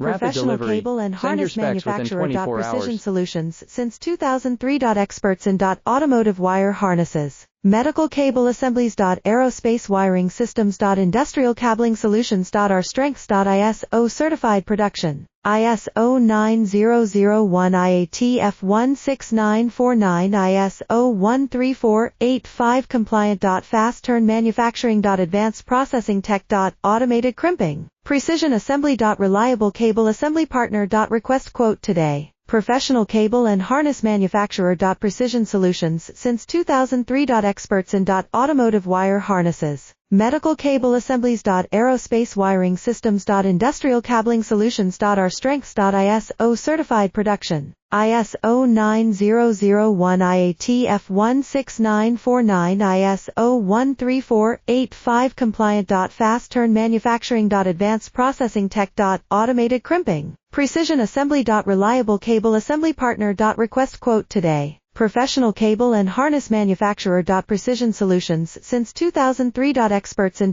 Professional delivery. cable and Send your harness specs within manufacturer. 24 Precision hours. Solutions since 2003. Experts in automotive wire harnesses, medical cable assemblies. Aerospace wiring systems. Industrial cabling solutions. Our strengths. ISO certified production. ISO 9001 IATF 16949 ISO 13485 compliant. Fast turn manufacturing. Advanced processing tech. Automated crimping. Precision assembly. Reliable cable assembly partner. Request quote today. Professional cable and harness manufacturer. Precision Solutions since 2003. Experts in automotive wire harnesses, medical cable assemblies. Aerospace wiring systems. Industrial cabling solutions. Our strengths. ISO certified production. ISO 9001 IATF 16949 ISO 13485 compliant. Fast turn manufacturing. Advanced processing tech. Automated crimping. Precision assembly. Reliable cable assembly partner. Request quote today. Professional cable and harness manufacturer. Precision Solutions since 2003. Experts in